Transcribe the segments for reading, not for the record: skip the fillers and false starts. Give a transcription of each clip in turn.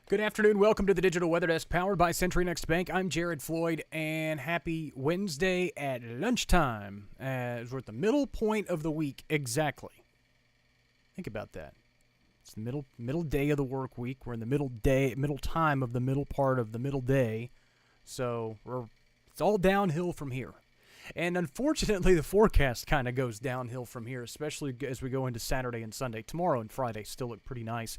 Good afternoon. Welcome to the Digital Weather Desk powered by CenturyNext Bank. I'm Jared Floyd, and happy Wednesday at lunchtime as we're at the middle point of the week exactly. Think about that. It's the middle day of the work week. We're in the middle time of the middle part of the middle day. So it's all downhill from here. And unfortunately, the forecast kind of goes downhill from here, especially as we go into Saturday and Sunday. Tomorrow and Friday still look pretty nice.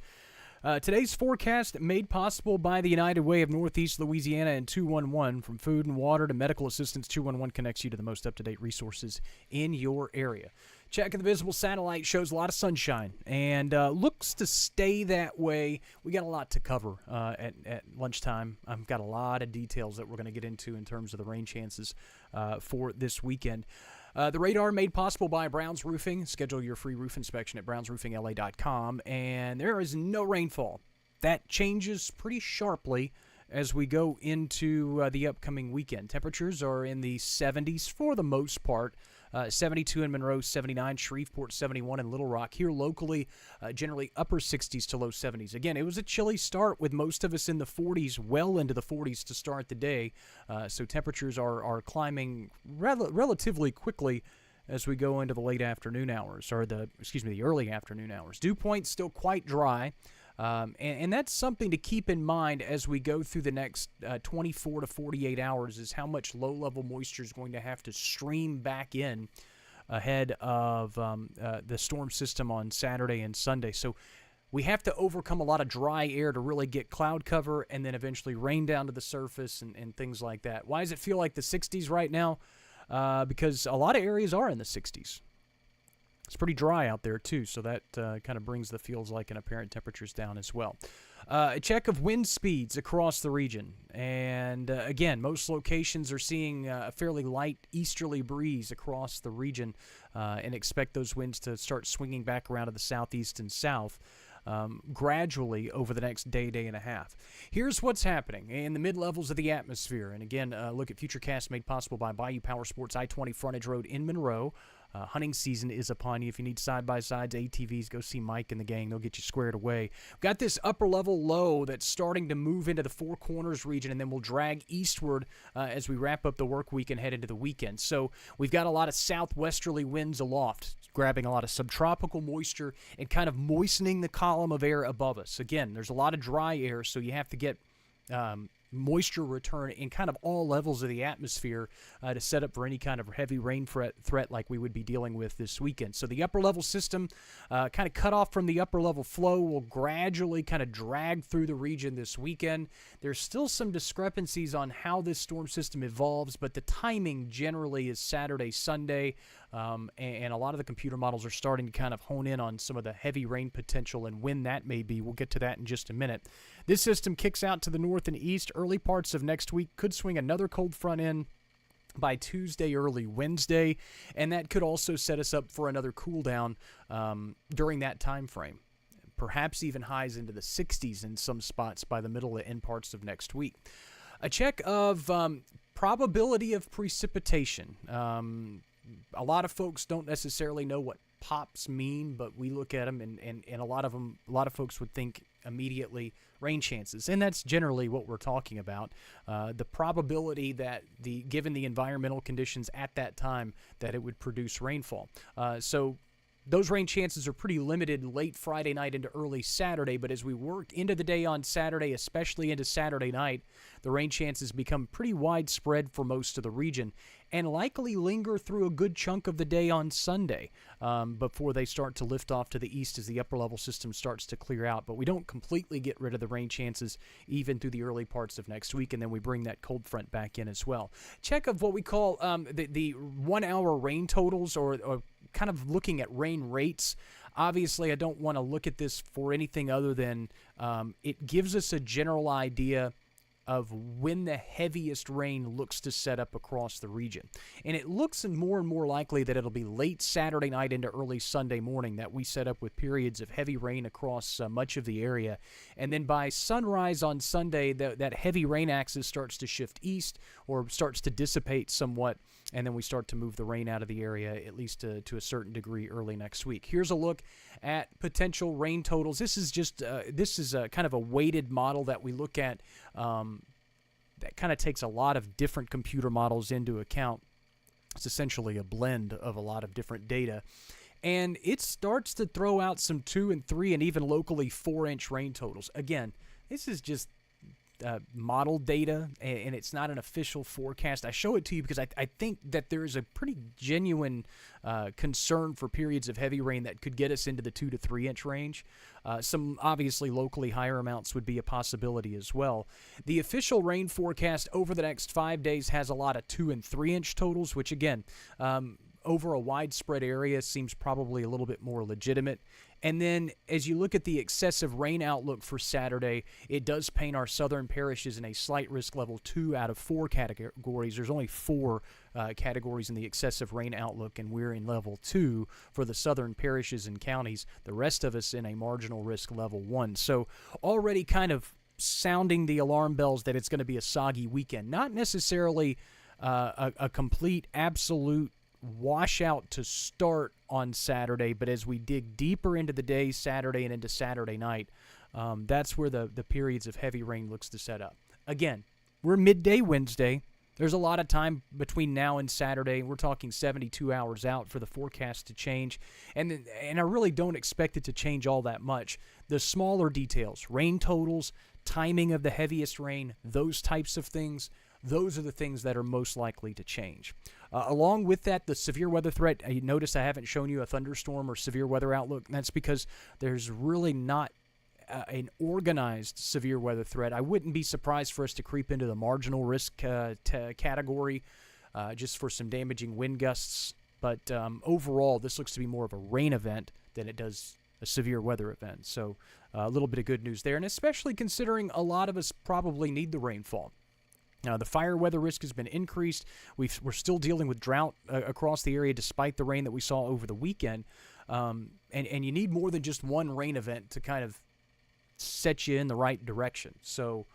Today's forecast made possible by the United Way of Northeast Louisiana and 211. From food and water to medical assistance, 211 connects you to the most up-to-date resources in your area. Check of the visible satellite shows a lot of sunshine and looks to stay that way. We got a lot to cover at lunchtime. I've got a lot of details that we're going to get into in terms of the rain chances for this weekend. The radar made possible by Brown's Roofing. Schedule your free roof inspection at brownsroofingla.com. And there is no rainfall. That changes pretty sharply as we go into the upcoming weekend. Temperatures are in the 70s for the most part. 72 in Monroe, 79, Shreveport 71, and Little Rock. Here locally, generally upper 60s to low 70s. Again, it was a chilly start with most of us in the 40s, well into the 40s to start the day. So temperatures are climbing relatively quickly as we go into the late afternoon hours, or the early afternoon hours. Dew point's still quite dry. And that's something to keep in mind as we go through the next 24 to 48 hours is how much low-level moisture is going to have to stream back in ahead of the storm system on Saturday and Sunday. So we have to overcome a lot of dry air to really get cloud cover and then eventually rain down to the surface and things like that. Why does it feel like the 60s right now? Because a lot of areas are in the 60s. It's pretty dry out there, too, so that kind of brings the feels like and apparent temperatures down as well. A check of wind speeds across the region. And, again, most locations are seeing a fairly light easterly breeze across the region and expect those winds to start swinging back around to the southeast and south gradually over the next day and a half. Here's what's happening in the mid-levels of the atmosphere. And, again, look at Futurecast made possible by Bayou Power Sports I-20 Frontage Road in Monroe. Hunting season is upon you. If you need side-by-sides, ATVs, go see Mike and the gang. They'll get you squared away. We've got this upper-level low that's starting to move into the Four Corners region, and then we'll drag eastward as we wrap up the work week and head into the weekend. So we've got a lot of southwesterly winds aloft, grabbing a lot of subtropical moisture and kind of moistening the column of air above us. Again, there's a lot of dry air, so you have to get moisture return in kind of all levels of the atmosphere to set up for any kind of heavy rain threat like we would be dealing with this weekend. So the upper level system kind of cut off from the upper level flow will gradually kind of drag through the region this weekend. There's still some discrepancies on how this storm system evolves, but the timing generally is Saturday, Sunday, and a lot of the computer models are starting to kind of hone in on some of the heavy rain potential and when that may be. We'll get to that in just a minute. This system kicks out to the north and east. Early parts of next week could swing another cold front in by Tuesday, early Wednesday, and that could also set us up for another cool down during that time frame. Perhaps even highs into the 60s in some spots by the middle and end parts of next week. A check of probability of precipitation. A lot of folks don't necessarily know what pops mean, but we look at them and a lot of folks would think immediately rain chances, and that's generally what we're talking about. The probability that given the environmental conditions at that time that it would produce rainfall. So those rain chances are pretty limited late Friday night into early Saturday, but as we work into the day on Saturday, especially into Saturday night, the rain chances become pretty widespread for most of the region and likely linger through a good chunk of the day on Sunday before they start to lift off to the east as the upper-level system starts to clear out. But we don't completely get rid of the rain chances even through the early parts of next week, and then we bring that cold front back in as well. Check of what we call the 1 hour rain totals or kind of looking at rain rates. Obviously, I don't want to look at this for anything other than it gives us a general idea of when the heaviest rain looks to set up across the region. And it looks more and more likely that it'll be late Saturday night into early Sunday morning that we set up with periods of heavy rain across much of the area. And then by sunrise on Sunday, that heavy rain axis starts to shift east or starts to dissipate somewhat and then we start to move the rain out of the area, at least to a certain degree, early next week. Here's a look at potential rain totals. This is just kind of a weighted model that we look at that kind of takes a lot of different computer models into account. It's essentially a blend of a lot of different data. And it starts to throw out some 2 and 3 and even locally 4-inch rain totals. Again, this is just model data, and it's not an official forecast. I show it to you because I think that there is a pretty genuine concern for periods of heavy rain that could get us into the 2 to 3 inch range. Some obviously locally higher amounts would be a possibility as well. The official rain forecast over the next 5 days has a lot of 2 and 3 inch totals, which again, over a widespread area seems probably a little bit more legitimate. And then as you look at the excessive rain outlook for Saturday, it does paint our southern parishes in a slight risk level 2 out of 4 categories. There's only 4 categories in the excessive rain outlook, and we're in level 2 for the southern parishes and counties. The rest of us in a marginal risk level 1. So already kind of sounding the alarm bells that it's going to be a soggy weekend. Not necessarily a complete, absolute washout to start on Saturday, but as we dig deeper into the day, Saturday and into Saturday night, that's where the periods of heavy rain looks to set up. Again, we're midday Wednesday. There's a lot of time between now and Saturday. We're talking 72 hours out for the forecast to change, and I really don't expect it to change all that much. The smaller details, rain totals, timing of the heaviest rain, those types of things, those are the things that are most likely to change. Along with that, the severe weather threat, you notice I haven't shown you a thunderstorm or severe weather outlook, and that's because there's really not an organized severe weather threat. I wouldn't be surprised for us to creep into the marginal risk category just for some damaging wind gusts, but overall, this looks to be more of a rain event than it does a severe weather event. So a little bit of good news there, and especially considering a lot of us probably need the rainfall. Now, the fire weather risk has been increased. We're still dealing with drought across the area despite the rain that we saw over the weekend. And you need more than just one rain event to kind of set you in the right direction. So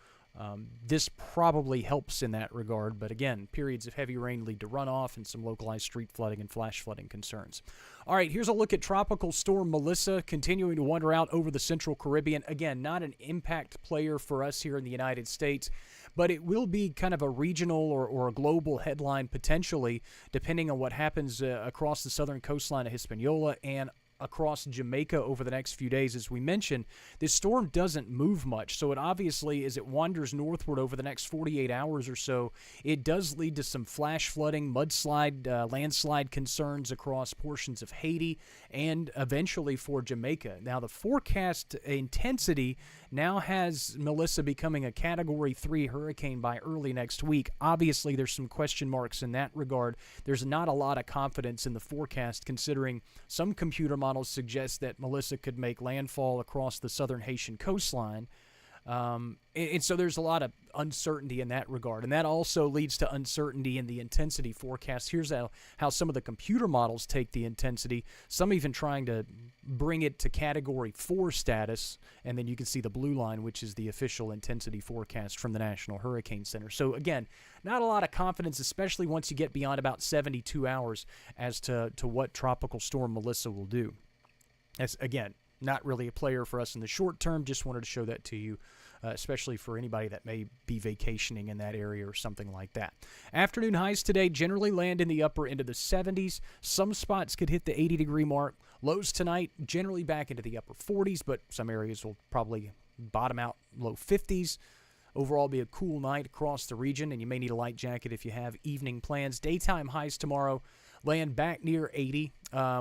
this probably helps in that regard. But again, periods of heavy rain lead to runoff and some localized street flooding and flash flooding concerns. All right, here's a look at Tropical Storm Melissa continuing to wander out over the Central Caribbean. Again, not an impact player for us here in the United States, but it will be kind of a regional or a global headline potentially, depending on what happens across the southern coastline of Hispaniola and across Jamaica over the next few days. As we mentioned, this storm doesn't move much, so it obviously, as it wanders northward over the next 48 hours or so, it does lead to some flash flooding, mudslide, landslide concerns across portions of Haiti and eventually for Jamaica. Now, the forecast intensity now has Melissa becoming a Category 3 hurricane by early next week. Obviously, there's some question marks in that regard. There's not a lot of confidence in the forecast, considering some computer models suggest that Melissa could make landfall across the southern Haitian coastline. And so there's a lot of uncertainty in that regard. And that also leads to uncertainty in the intensity forecast. Here's how some of the computer models take the intensity, some even trying to bring it to Category 4 status. And then you can see the blue line, which is the official intensity forecast from the National Hurricane Center. So again, not a lot of confidence, especially once you get beyond about 72 hours as to what Tropical Storm Melissa will do. That's, again, not really a player for us in the short term. Just wanted to show that to you, especially for anybody that may be vacationing in that area or something like that. Afternoon highs today generally land in the upper end of the 70s. Some spots could hit the 80-degree mark. Lows tonight generally back into the upper 40s, but some areas will probably bottom out low 50s. Overall, be a cool night across the region, and you may need a light jacket if you have evening plans. Daytime highs tomorrow land back near 80.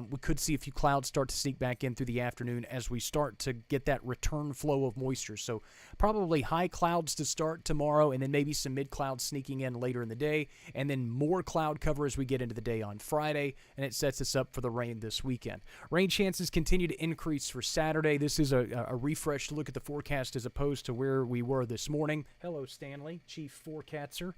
We could see a few clouds start to sneak back in through the afternoon as we start to get that return flow of moisture. So probably high clouds to start tomorrow, and then maybe some mid-clouds sneaking in later in the day, and then more cloud cover as we get into the day on Friday, and it sets us up for the rain this weekend. Rain chances continue to increase for Saturday. This is a refreshed look at the forecast as opposed to where we were this morning. Hello, Stanley, Chief Forecaster.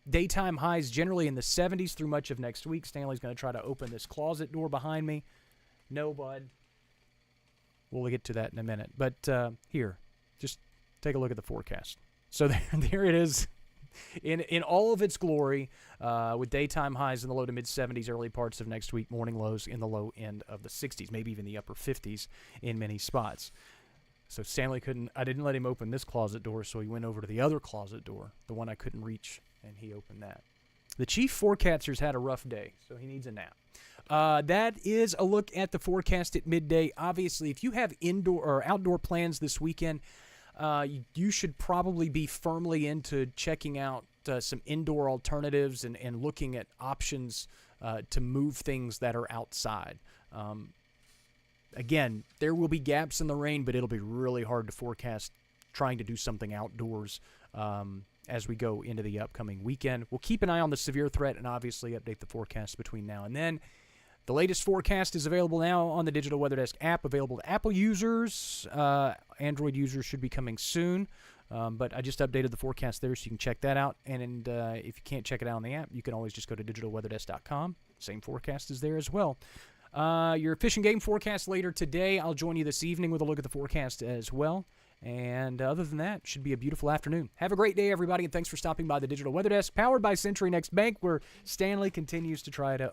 Daytime highs generally in the 70s through much of next week. Stanley's going to try to open this closet door behind me. No, bud. We'll get to that in a minute. But here, just take a look at the forecast. So there it is. in all of its glory, with daytime highs in the low to mid 70s, early parts of next week, morning lows in the low end of the 60s, maybe even the upper 50s in many spots. So Stanley I didn't let him open this closet door, so he went over to the other closet door, the one I couldn't reach, and he opened that. The chief forecaster's had a rough day, so he needs a nap. That is a look at the forecast at midday. Obviously, if you have indoor or outdoor plans this weekend, you should probably be firmly into checking out some indoor alternatives and looking at options to move things that are outside. Again, there will be gaps in the rain, but it'll be really hard to forecast trying to do something outdoors as we go into the upcoming weekend. We'll keep an eye on the severe threat and obviously update the forecast between now and then. The latest forecast is available now on the Digital Weather Desk app, available to Apple users. Android users should be coming soon. But I just updated the forecast there, so you can check that out. And if you can't check it out on the app, you can always just go to digitalweatherdesk.com. Same forecast is there as well. Your fish and game forecast later today. I'll join you this evening with a look at the forecast as well. And other than that, should be a beautiful afternoon. Have a great day, everybody, and thanks for stopping by the Digital Weather Desk, powered by Century Next Bank, where Stanley continues to try to